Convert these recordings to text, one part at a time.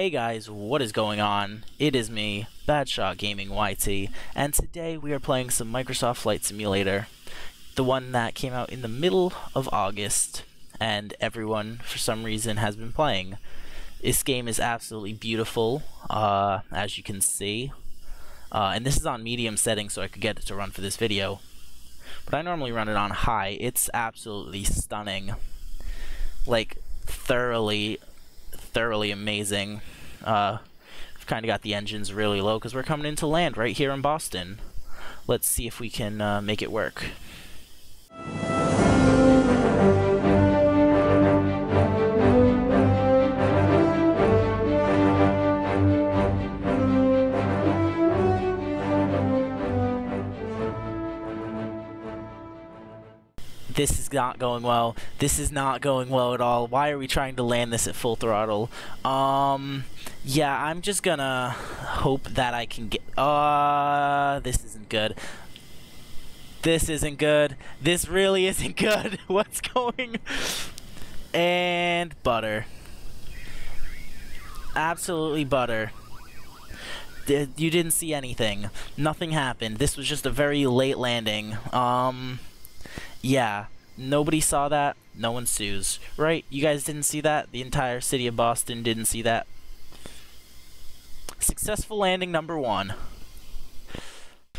Hey guys, what is going on? It is me, BadShot Gaming YT, and today we are playing some Microsoft Flight Simulator, the one that came out in the middle of August, and everyone, for some reason, has been playing. This game is absolutely beautiful, as you can see, and this is on medium settings so I could get it to run for this video, but I normally run it on high. It's absolutely stunning, like, thoroughly amazing. We've kind of got the engines really low because we're coming into land right here in Boston. Let's see if we can make it work. This is not going well. This is not going well at all. Why are we trying to land this at full throttle? Yeah, I'm just gonna hope that I can get... this isn't good. This isn't good. This really isn't good. What's going... And butter. Absolutely butter. You didn't see anything. Nothing happened. This was just a very late landing. Yeah, nobody saw that. No one sues. Right? You guys didn't see that? The entire city of Boston didn't see that? Successful landing number 1.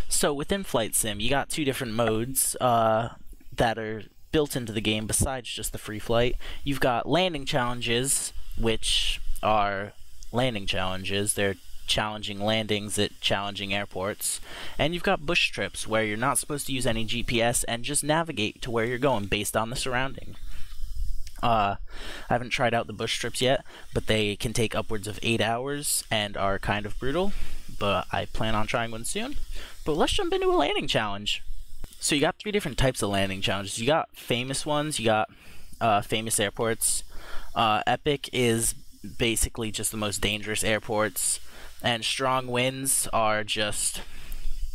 So within Flight Sim, you got 2 different modes that are built into the game besides just the free flight. You've got landing challenges, which are landing challenges. They're challenging landings at challenging airports, and you've got bush trips where you're not supposed to use any GPS and just navigate to where you're going based on the surrounding. I haven't tried out the bush trips yet, but they can take upwards of 8 hours and are kind of brutal, but I plan on trying one soon. But let's jump into a landing challenge. So you got 3 different types of landing challenges. You got famous ones, you got famous airports. Epic is basically just the most dangerous airports. And strong winds are just,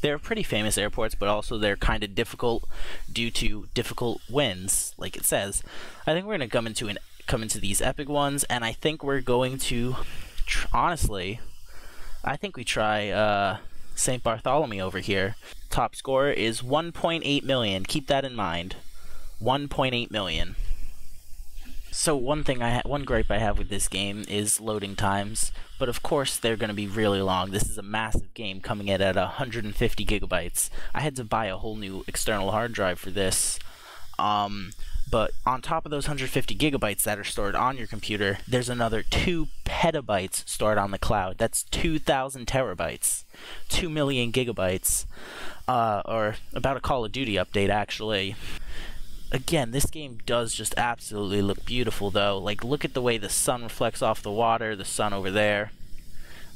they're pretty famous airports, but also they're kind of difficult due to difficult winds, like it says. I think we're going to come into these epic ones, and I think we're going to, honestly, I think we try St. Bartholomew over here. Top score is 1.8 million. Keep that in mind. 1.8 million. So one gripe I have with this game is loading times, but of course they're going to be really long. This is a massive game coming in at 150 gigabytes. I had to buy a whole new external hard drive for this, but on top of those 150 gigabytes that are stored on your computer, there's another 2 petabytes stored on the cloud. That's 2,000 terabytes, 2 million gigabytes, or about a Call of Duty update actually. Again, this game does just absolutely look beautiful, though. Like, look at the way the sun reflects off the water, the sun over there,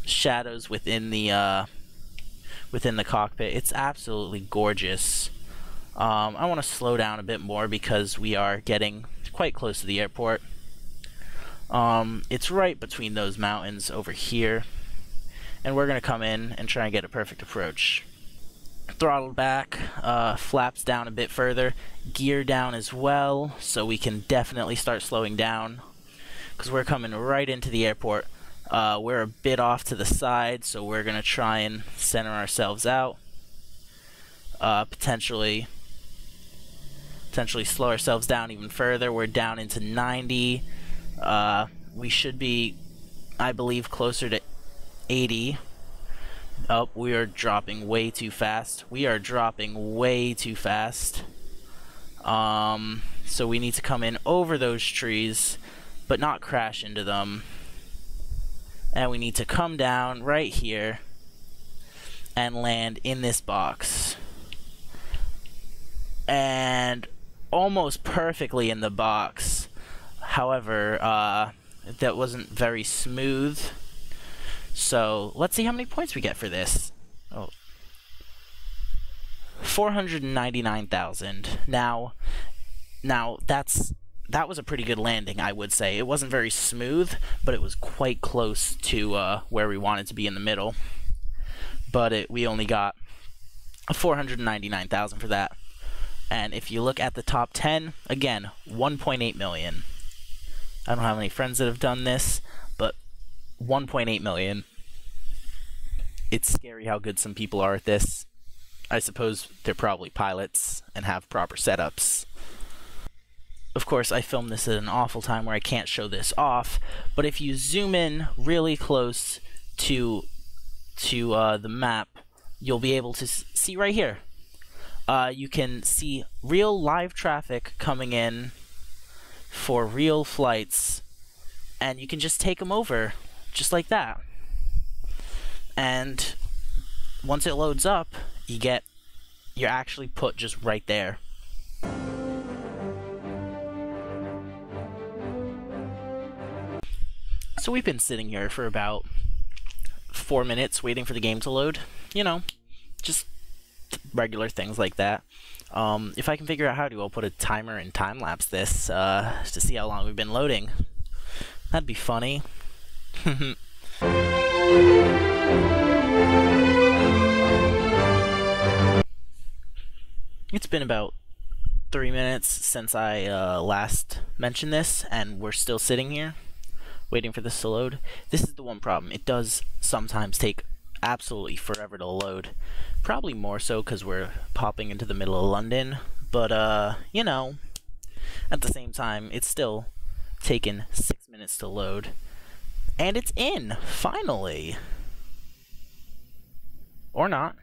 shadows within the cockpit. It's absolutely gorgeous. I want to slow down a bit more because we are getting quite close to the airport. It's right between those mountains over here, and we're going to come in and try and get a perfect approach. Throttle back, flaps down a bit further, gear down as well, so we can definitely start slowing down, because we're coming right into the airport. We're a bit off to the side, so we're going to try and center ourselves out, potentially slow ourselves down even further. We're down into 90, we should be, I believe, closer to 80. Oh, we are dropping way too fast. We are dropping way too fast. So we need to come in over those trees, but not crash into them. And we need to come down right here and land in this box. And almost perfectly in the box. However, that wasn't very smooth. So, let's see how many points we get for this. Oh. 499,000. Now that was a pretty good landing, I would say. It wasn't very smooth, but it was quite close to where we wanted to be in the middle. But we only got 499,000 for that. And if you look at the top 10, again, 1.8 million. I don't have any friends that have done this, but 1.8 million. It's scary how good some people are at this. I suppose they're probably pilots and have proper setups. Of course, I filmed this at an awful time where I can't show this off, but if you zoom in really close to the map, you'll be able to see right here. You can see real live traffic coming in for real flights, and you can just take them over, just like that. And once it loads up, you're actually put just right there. So we've been sitting here for about 4 minutes waiting for the game to load. You know, just regular things like that. If I can figure out how to, I'll put a timer and time-lapse this to see how long we've been loading. That'd be funny. It's been about 3 minutes since I last mentioned this, and we're still sitting here waiting for this to load. This is the one problem. It does sometimes take absolutely forever to load. Probably more so because we're popping into the middle of London, but you know, at the same time, it's still taken 6 minutes to load. And it's in, finally. Or not.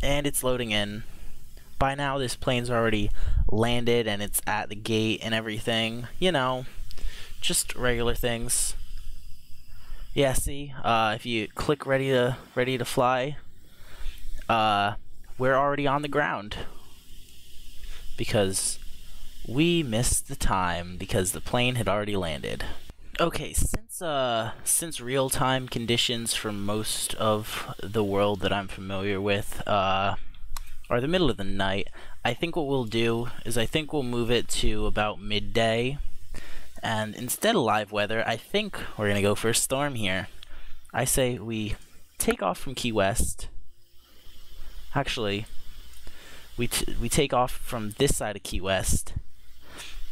And it's loading in. By now, this plane's already landed and it's at the gate and everything. You know, just regular things. Yeah, see, if you click ready to fly, we're already on the ground because we missed the time because the plane had already landed. Okay, since real-time conditions for most of the world that I'm familiar with are the middle of the night, I think what we'll do is I think we'll move it to about midday. And instead of live weather, I think we're going to go for a storm here. I say we take off from Key West. Actually, we take off from this side of Key West,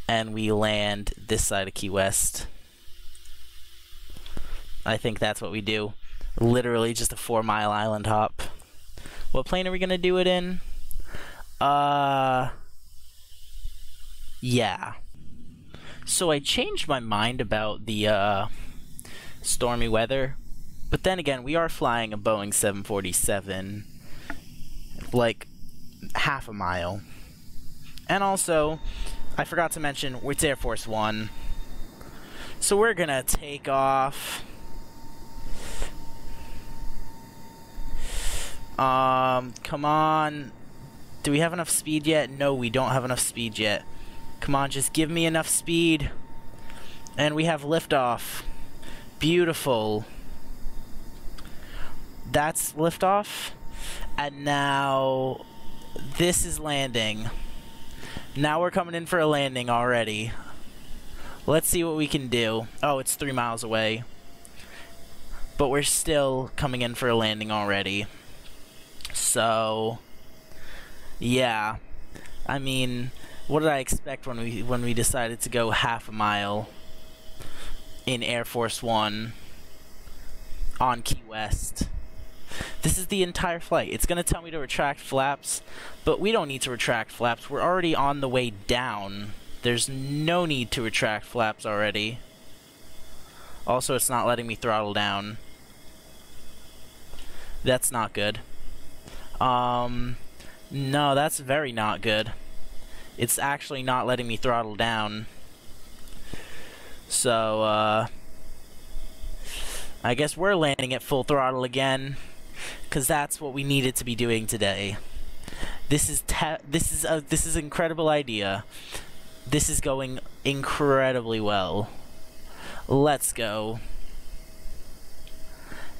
and we land this side of Key West. I think that's what we do. Literally just a 4-mile island hop. What plane are we going to do it in? Yeah. So I changed my mind about the stormy weather, but then again, we are flying a Boeing 747, like half a mile. And also, I forgot to mention, it's Air Force One. So we're gonna take off. Come on. Do we have enough speed yet? No, we don't have enough speed yet. Come on, just give me enough speed. And we have liftoff. Beautiful. That's liftoff. And now this is landing. Now we're coming in for a landing already. Let's see what we can do. Oh, it's 3 miles away. But we're still coming in for a landing already. So, yeah. I mean, what did I expect when we decided to go half a mile in Air Force One on Key West? This is the entire flight. It's going to tell me to retract flaps, but we don't need to retract flaps. We're already on the way down. There's no need to retract flaps already. Also, it's not letting me throttle down. That's not good. No, that's very not good. It's actually not letting me throttle down. So, I guess we're landing at full throttle again, because that's what we needed to be doing today. This is an incredible idea. This is going incredibly well. Let's go.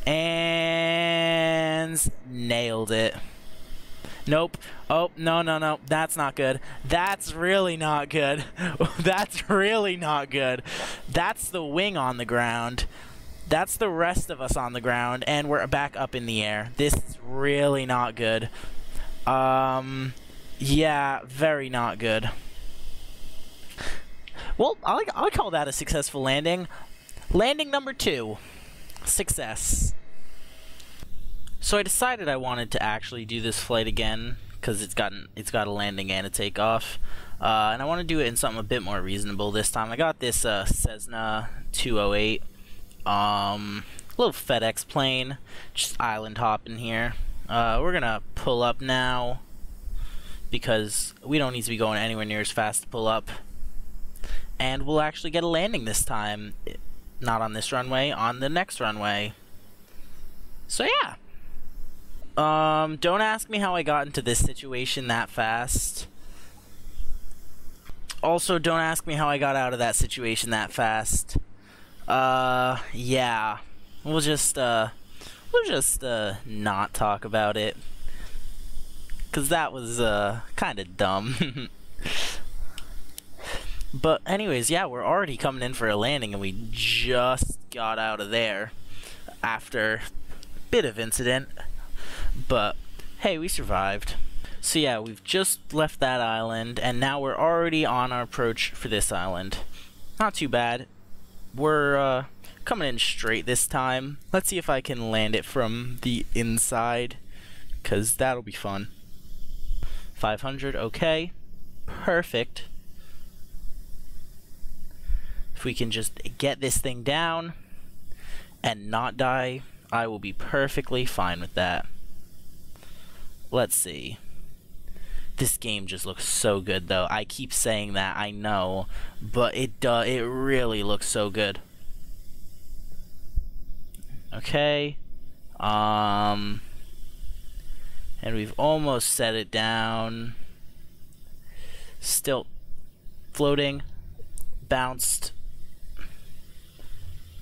And nailed it. Nope. Oh, no. That's not good. That's really not good. That's really not good. That's the wing on the ground. That's the rest of us on the ground, and we're back up in the air. This is really not good. Yeah, very not good. Well, I call that a successful landing. Landing number 2. Success. So I decided I wanted to actually do this flight again, because it's got a landing and a takeoff. And I want to do it in something a bit more reasonable this time. I got this Cessna 208. Little FedEx plane. Just island hopping here. We're going to pull up now, because we don't need to be going anywhere near as fast to pull up. And we'll actually get a landing this time. Not on this runway, on the next runway. So yeah. Don't ask me how I got into this situation that fast. Also, don't ask me how I got out of that situation that fast. Yeah. We'll just not talk about it. 'Cause that was, kinda dumb. But anyways, yeah, we're already coming in for a landing, and we just got out of there after a bit of incident. But hey, we survived. So yeah, we've just left that island, and now we're already on our approach for this island. Not too bad. We're coming in straight this time. Let's see if I can land it from the inside, 'cause that'll be fun. 500, okay. Perfect. If we can just get this thing down and not die, I will be perfectly fine with that. Let's see. This game just looks so good, though. I keep saying that, I know, but it really looks so good. Okay. And we've almost set it down. Still floating. Bounced.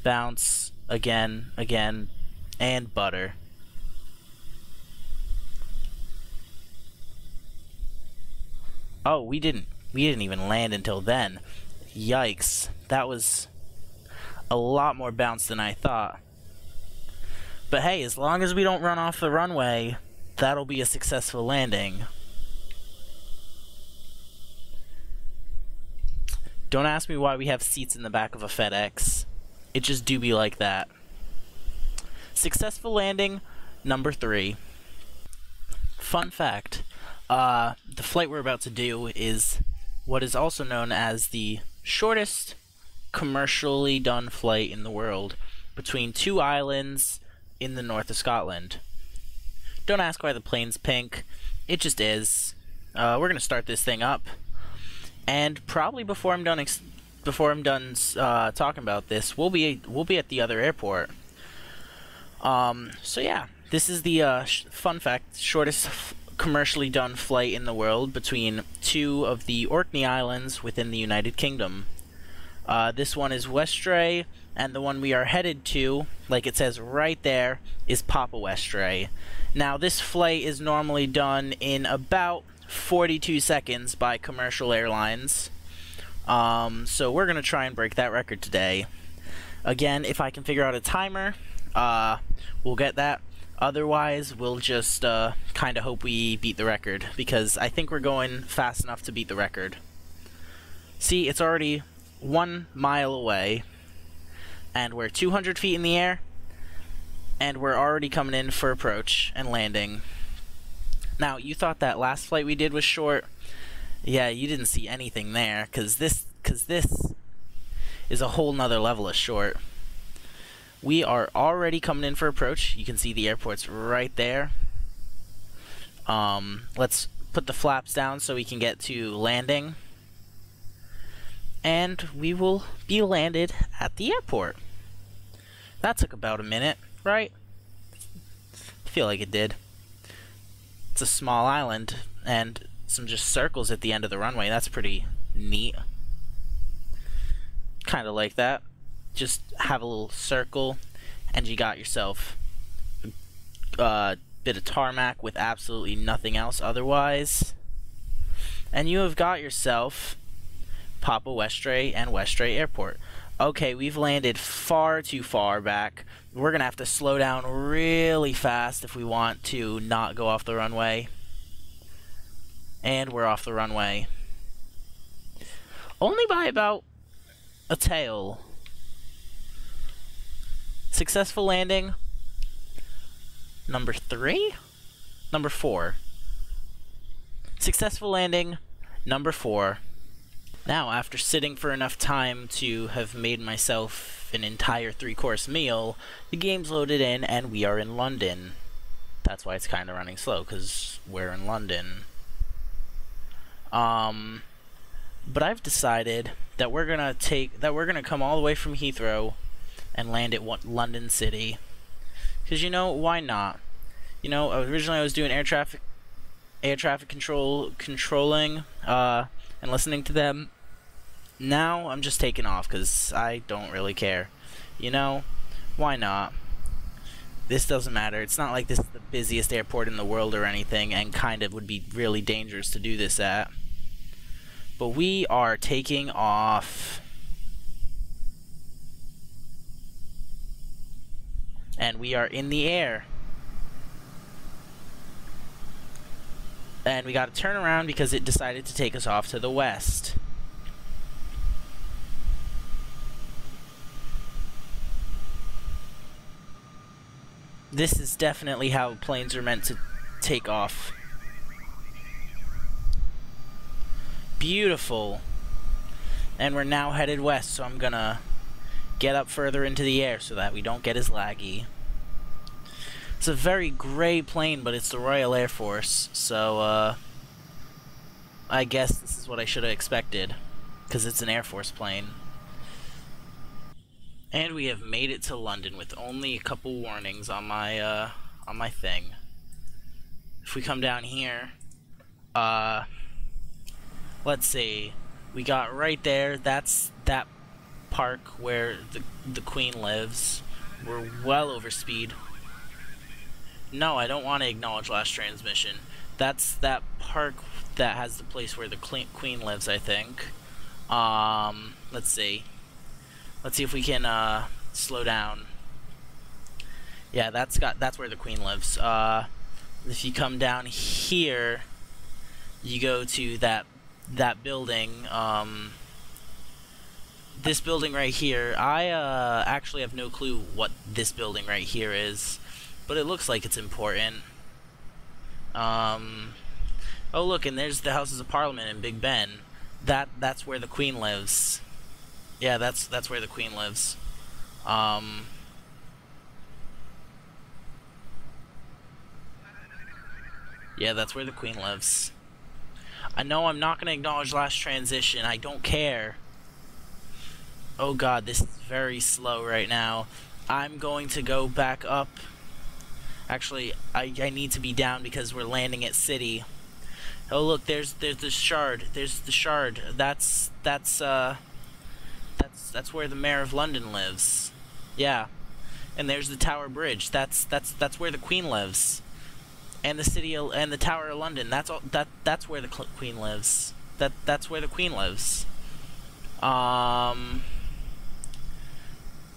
Bounce again, and butter. Oh, we didn't even land until then. Yikes. That was a lot more bounce than I thought. But hey, as long as we don't run off the runway, that'll be a successful landing. Don't ask me why we have seats in the back of a FedEx. It just do be like that. Successful landing number 3. Fun fact, the flight we're about to do is what is also known as the shortest commercially done flight in the world, between 2 islands in the north of Scotland. Don't ask why the plane's pink, it just is. We're gonna start this thing up, and probably before I'm done talking about this, we'll be at the other airport. So yeah, this is the fun fact: shortest commercially done flight in the world between 2 of the Orkney Islands within the United Kingdom. This one is Westray, and the one we are headed to, like it says right there, is Papa Westray. Now, this flight is normally done in about 42 seconds by commercial airlines. So we're gonna try and break that record today. Again, if I can figure out a timer, we'll get that. Otherwise, we'll just kind of hope we beat the record, because I think we're going fast enough to beat the record. See, it's already 1 mile away, and we're 200 feet in the air, and we're already coming in for approach and landing. Now, you thought that last flight we did was short. Yeah, you didn't see anything there, because this is a whole nother level of short. We are already coming in for approach. You can see the airport's right there. Let's put the flaps down so we can get to landing. And we will be landed at the airport. That took about a minute, right? I feel like it did. It's a small island, and some just circles at the end of the runway. That's pretty neat. Kind of like that. Just have a little circle, and you got yourself a bit of tarmac with absolutely nothing else otherwise. And you have got yourself Papa Westray and Westray Airport. Okay, we've landed far too far back. We're gonna have to slow down really fast if we want to not go off the runway. And we're off the runway. Only by about a tail. Successful landing. Number 3? Number 4. Successful landing. Number 4. Now, after sitting for enough time to have made myself an entire 3-course meal, the game's loaded in and we are in London. That's why it's kind of running slow, because we're in London. But I've decided that we're gonna come all the way from Heathrow and land at London City. Because, you know, why not? You know, originally I was doing air traffic controlling, and listening to them. Now I'm just taking off because I don't really care. You know, why not? This doesn't matter. It's not like this is the busiest airport in the world or anything, and kind of would be really dangerous to do this at. But we are taking off. And we are in the air. And we gotta turn around because it decided to take us off to the west. This is definitely how planes are meant to take off. Beautiful. And we're now headed west, so I'm gonna get up further into the air so that we don't get as laggy. It's a very gray plane, but it's the Royal Air Force, so I guess this is what I should have expected, because it's an Air Force plane. And we have made it to London with only a couple warnings on my thing. If we come down here, let's see, we got right there, that's that park where the Queen lives. We're well over speed. No, I don't want to acknowledge last transmission. That's that park that has the place where the Queen lives, I think. Let's see. Let's see if we can slow down. Yeah, that's where the Queen lives. If you come down here, you go to that building. This building right here. I actually have no clue what this building right here is, but it looks like it's important. Oh look, and there's the Houses of Parliament in Big Ben. That's where the Queen lives. Yeah, that's where the Queen lives. Yeah, that's where the Queen lives. I know I'm not gonna acknowledge last transition. I don't care. Oh god, this is very slow right now. I'm going to go back up. Actually, I need to be down because we're landing at City. Oh look, there's the Shard. There's the Shard. That's where the Mayor of London lives. Yeah. And there's the Tower Bridge. That's where the Queen lives. And the city and the Tower of London. That's where the Queen lives. That's where the Queen lives.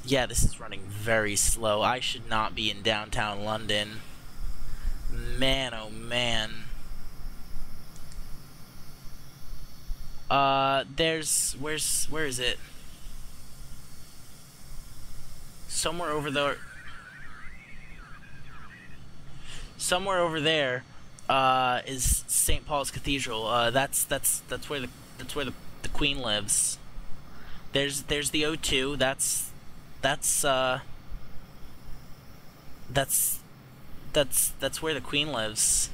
Yeah, this is running very slow. I should not be in downtown London. Man, oh man. Where is it? Somewhere over there. Somewhere over there is St. Paul's Cathedral. That's where the Queen lives. There's the O2. That's where the Queen lives.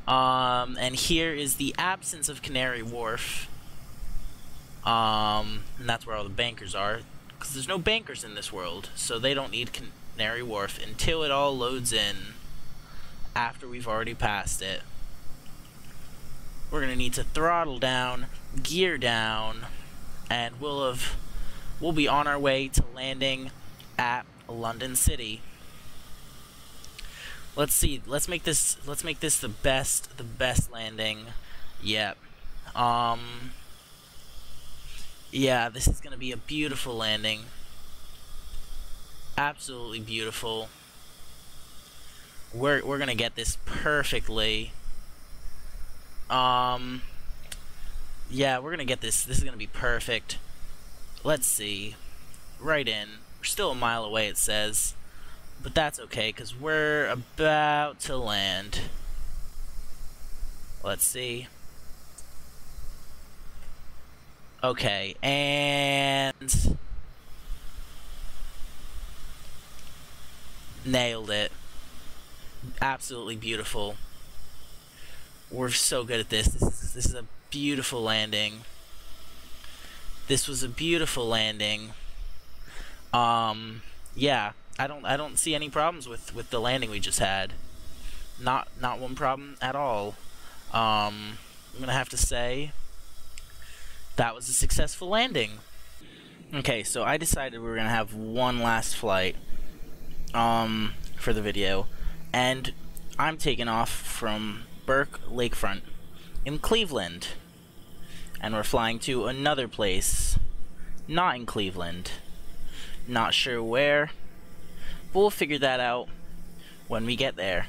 And here is the absence of Canary Wharf. And that's where all the bankers are. Because there's no bankers in this world, so they don't need Canary Wharf until it all loads in after we've already passed it. We're gonna need to throttle down, gear down, and we'll be on our way to landing at London City. Let's see. Let's make this the best landing yet. Yeah, this is gonna be a beautiful landing. Absolutely beautiful. We're gonna get this perfectly. Yeah, we're gonna get this. This is gonna be perfect. Let's see. Right in. still a mile away, it says. But that's okay, because we're about to land. Let's see. Okay, and... nailed it. Absolutely beautiful. We're so good at this. This is a beautiful landing. This was a beautiful landing. Yeah, I don't see any problems with the landing we just had. Not one problem at all. I'm gonna have to say that was a successful landing. Okay, so I decided we were gonna have one last flight for the video, and I'm taking off from Burke Lakefront in Cleveland, and we're flying to another place not in Cleveland. Not sure where, but we'll figure that out when we get there,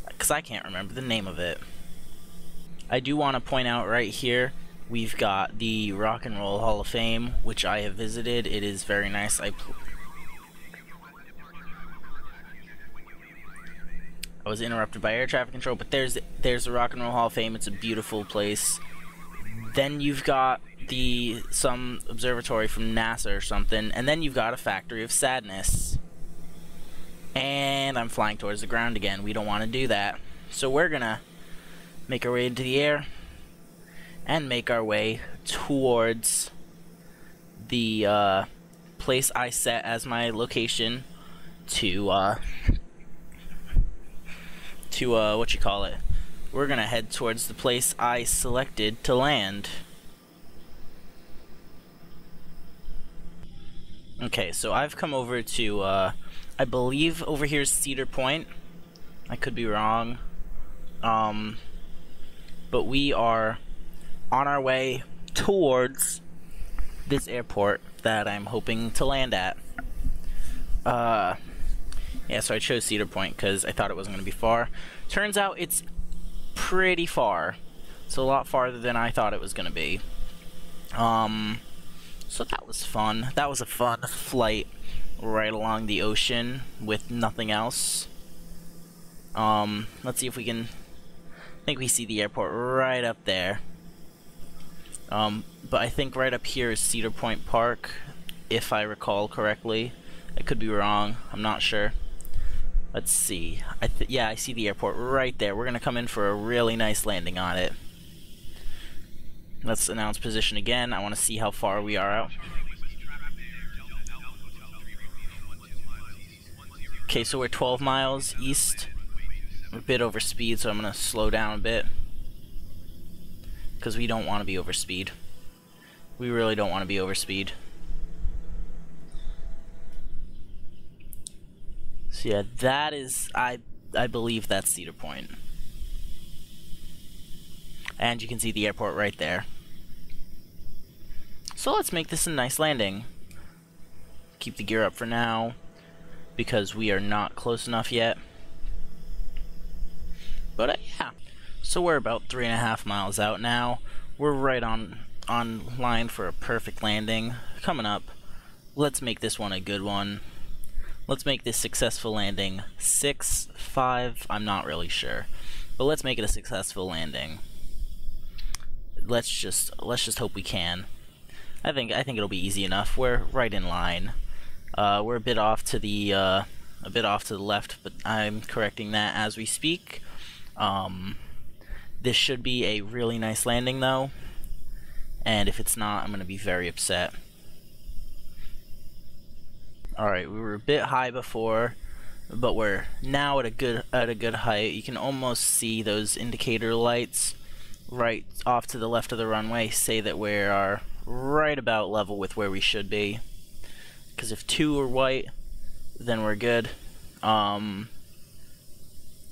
because I can't remember the name of it. I do want to point out right here, we've got the Rock and Roll Hall of Fame, which I have visited. It is very nice. I was interrupted by air traffic control, but there's the Rock and Roll Hall of Fame. It's a beautiful place. Then you've got some observatory from NASA or something, and then you've got a Factory of Sadness. And I'm flying towards the ground again. We don't want to do that. So we're gonna make our way into the air and make our way towards the place I set as my location to what you call it. We're gonna head towards the place I selected to land. Okay, so I've come over to, I believe over here is Cedar Point. I could be wrong. But we are on our way towards this airport that I'm hoping to land at. Yeah, so I chose Cedar Point because I thought it wasn't going to be far. Turns out it's pretty far. It's a lot farther than I thought it was going to be. So that was fun. That was a fun flight right along the ocean with nothing else. Let's see if we can... I think we see the airport right up there. But I think right up here is Cedar Point Park, if I recall correctly. I could be wrong. I'm not sure. Let's see. Yeah, I see the airport right there. We're gonna come in for a really nice landing on it. Let's announce position again. I want to see how far we are out. Okay, so we're 12 miles east. We're a bit over speed, so I'm gonna slow down a bit. Because we don't want to be over speed. We really don't want to be over speed. So yeah, that is, I believe that's Cedar Point. And you can see the airport right there. So let's make this a nice landing. Keep the gear up for now, because we are not close enough yet. But yeah, so we're about 3.5 miles out now. We're right on line for a perfect landing. Coming up, let's make this one a good one. Let's make this successful landing 6-5. I'm not really sure, but let's make it a successful landing. Let's just hope we can. I think it'll be easy enough. We're right in line. We're a bit off to the left, but I'm correcting that as we speak. This should be a really nice landing though, and if it's not, I'm gonna be very upset. Alright, we were a bit high before, but we're now at a good height. You can almost see those indicator lights right off to the left of the runway say that we are right about level with where we should be. Because if 2 are white, then we're good. And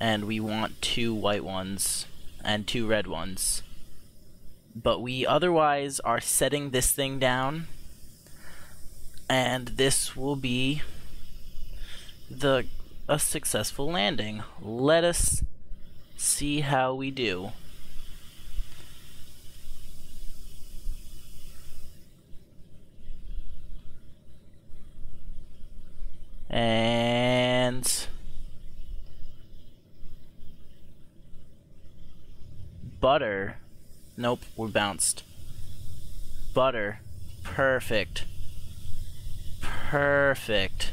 we want 2 white ones and 2 red ones. But we otherwise are setting this thing down, and this will be a successful landing. Let us see how we do. And butter. Nope, we bounced. Butter. Perfect. Perfect.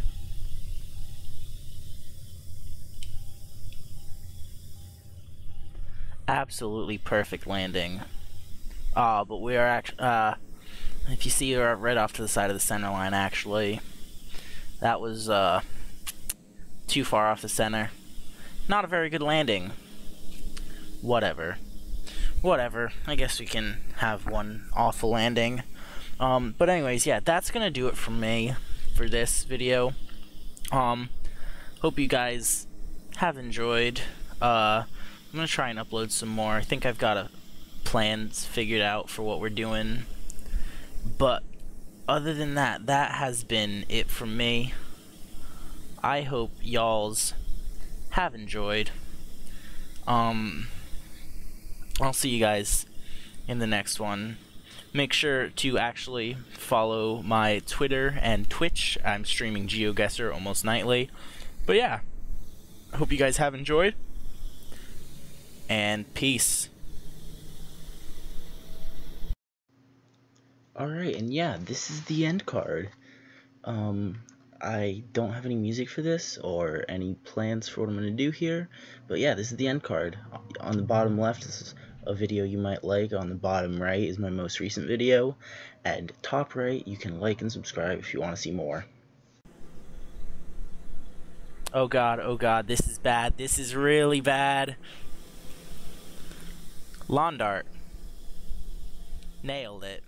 Absolutely perfect landing. But we are actually, if you see, we're right off to the side of the center line, actually. That was, too far off the center. Not a very good landing. Whatever. Whatever. I guess we can have one awful landing. But anyways, yeah, that's gonna do it for me for this video. Hope you guys have enjoyed. I'm gonna try and upload some more. I think I've got plans figured out for what we're doing. But other than that, that has been it from me. I hope y'alls have enjoyed. I'll see you guys in the next one. Make sure to actually follow my Twitter and Twitch. I'm streaming GeoGuessr almost nightly. But yeah, I hope you guys have enjoyed. And peace. Alright, and yeah, this is the end card. I don't have any music for this or any plans for what I'm going to do here, but yeah, this is the end card. On the bottom left, this is a video you might like. On the bottom right is my most recent video, and top right, you can like and subscribe if you want to see more. Oh god, this is bad. This is really bad. Lawn dart. Nailed it.